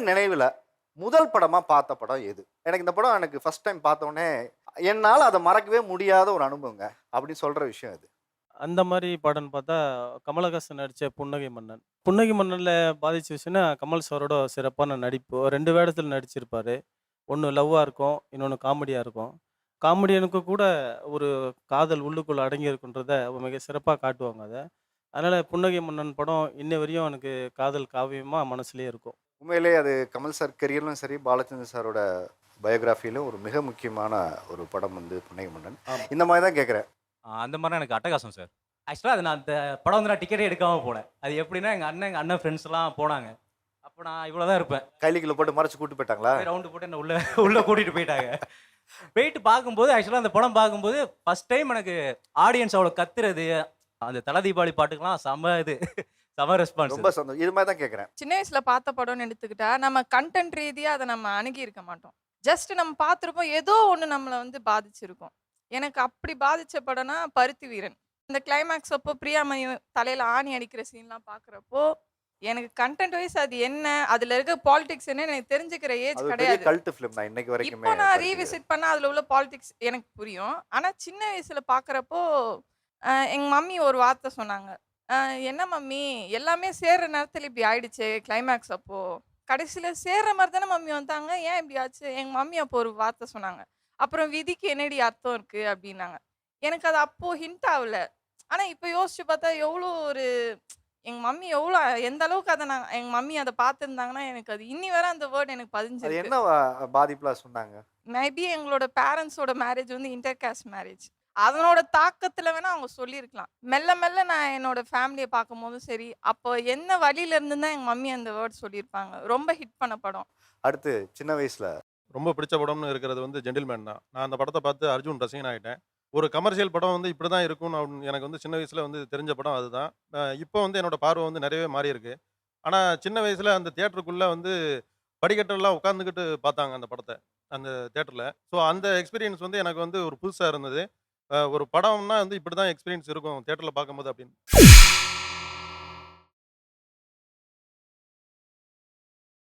நினைவுல முதல் படமா பார்த்த படம் எது? எனக்கு ஃபர்ஸ்ட் டைம் பார்த்தோனே, என்னால அத மறக்கவே முடியாத ஒரு அனுபவங்க. அப்படின்னு சொல்ற விஷயம் இது. அந்த மாரி படம்ன்னு பார்த்தா, கமலஹாசன் நடிச்ச புன்னகை மன்னன். புன்னகை மன்னன்ல பாதிச்ச விஷயம்னா, கமல் சாரோட சிறப்பான நடிப்பு. 2 வேடத்துல நடிச்சிருப்பாரு. ஒண்ணு லவ்வா இருக்கும். இன்னொன்னு காமெடியா இருக்கும். காமெடியனுக்கு கூட ஒரு காதல் உள்ளுக்குள்ள அடங்கி இருக்குன்றத மிக சிறப்பா காட்டுவாங்க அத. அதனால புன்னகை மன்னன் படம் இன்ன வரையும் எனக்கு காதல் காவியமா மனசுலயே இருக்கும். உண்மையிலேயே அது கமல் சார் கரியர்லும் சரி, பாலச்சந்தர் சாரோட பயோகிராஃபிலும் ஒரு மிக முக்கியமான ஒரு படம் வந்து புன்னகை மன்னன். ஆமா. இந்த மாரி தான் கேட்கிறேன். அந்த மாரினா எனக்கு அட்டகாசம் சார். ஆக்சுவலா அது நான் அந்த படம் வந்து நான் டிக்கெட்டே எடுக்காம போனேன். அது எப்படின்னா எங்க அண்ணன் ஃப்ரெண்ட்ஸ்லாம் போனாங்க. அப்ப நான் இவ்வளோ தான் இருப்பேன். கைலிக்குள்ள போட்டு மறைச்சு கூட்டு போயிட்டாங்களா? அப்படியே ரவுண்டு போட்டு என்ன உள்ள உள்ள கூட்டிட்டு போயிட்டாங்க. போயிட்டு பார்க்கும்போது ஆக்சுவலா அந்த படம் பார்க்கும்போது ஃபர்ஸ்ட் டைம் எனக்கு ஆடியன்ஸ் அவ்வளோ கத்துறது, அந்த தல தீபாவளி பாட்டுக்கெல்லாம் செம செம ரெஸ்பான்ஸ். ரொம்ப சந்தோஷம். இது மாரி தான் கேட்கிறேன். சின்ன வயசுல பார்த்த படம்னு எடுத்துக்கிட்டா, நம்ம கன்டென்ட் ரீதியா அத நம்ம அணுகி இருக்க மாட்டோம். ஜஸ்ட் நம்ம பார்த்திருப்போம். ஏதோ ஒண்ணு நம்மள வந்து பாதிச்சிருக்கும். எனக்கு அப்படி பாதிச்ச படம்னா பருத்தி வீரன். இந்த கிளைமாக்ஸ் அப்போ பிரியாமணி தலையில ஆணி அடிக்கிற சீன்லாம் பார்க்குறப்போ, எனக்கு கன்டென்ட் வைஸ் அது என்ன? அதுல இருக்க பாலிடிக்ஸ் என்னன்னு எனக்கு தெரிஞ்சுக்கிற ஏஜ் அது ஒரு பெரிய கிடையாது. கல்ட் ஃபிலிம் தான் இன்னைக்கு வரைக்குமே. இப்போ நான் பருத்தி வீரன். ரீவிசிட் பண்ணா அதுல உள்ள பாலிடிக்ஸ் எனக்கு புரியும். ஆனா சின்ன வயசுல பார்க்குறப்போ, எங்க மம்மி ஒரு வார்த்தை சொன்னாங்க. என்ன மம்மி எல்லாமே சேர்ற நேரத்துல இப்படி ஆயிடுச்சே கிளைமாக்ஸ் அப்போ. கடைசியில சேர்ற மாரி தானே மம்மி வந்தாங்க. ஏன் இப்படி ஆச்சு? எங்க மம்மி அப்போ ஒரு வார்த்தை சொன்னாங்க. அப்புறம் விதிக்கு என்னடி அர்த்தம் இருக்கு அப்டின்னாங்க. எனக்கு அது அப்போ ஹிண்ட் ஆவல. ஆனா இப்ப யோசிச்சு பார்த்தா எவ்ளோ ஒரு எங்க மம்மி எவ்ளோ எந்த அளவுக்கு அத நான் எங்க மம்மி அத பார்த்திருந்தாங்கன்னா, எனக்கு அது இன்னி வரை அந்த வேர்ட் எனக்கு அது பதிஞ்சிருக்கு. என்ன பாதிப்புலாம் சொன்னாங்க? மேபி எங்களோட பேரண்ட்ஸோட மேரேஜ் வந்து இன்டர் காஸ்ட் மேரேஜ். அதனோட தாக்கத்துல வேணா அவங்க சொல்லியிருக்கலாம். மெல்ல மெல்ல நான் என்னோட ஃபேமிலிய பார்க்கும்போதும் சரி, அப்போ என்ன வழியில இருந்துன்னு தான் எங்க மம்மி அந்த வேர்ட் சொல்லியிருப்பாங்க. ரொம்ப ஹிட் பண்ண படம். அடுத்து சின்ன வயசுல ரொம்ப பிடிச்ச படம்னு இருக்கிறது வந்து ஜென்டில்மேன் தான். நான் அந்த படத்த பார்த்து அர்ஜுன் ரசிகன் ஆயிட்டேன். ஒரு கமர்ஷியல் படம் வந்து இப்படி தான் இருக்கும்னு எனக்கு வந்து சின்ன வயசுல வந்து தெரிஞ்ச படம் அதுதான். இப்போ வந்து என்னோட பார்வை வந்து நிறையவே மாறியிருக்கு. ஆனா சின்ன வயசுல அந்த தியேட்டருக்குள்ள வந்து படிக்கட்டுலலாம் உட்காந்துக்கிட்டு பார்த்தாங்க அந்த படத்த, அந்த தியேட்டர்ல. ஸோ அந்த எக்ஸ்பீரியன்ஸ் வந்து எனக்கு வந்து ஒரு புதுசா இருந்தது. ஒரு படம்னா வந்து இப்படி தான் எக்ஸ்பீரியன்ஸ் இருக்கும் தியேட்டர்ல பார்க்கும்போது அப்படின்னு.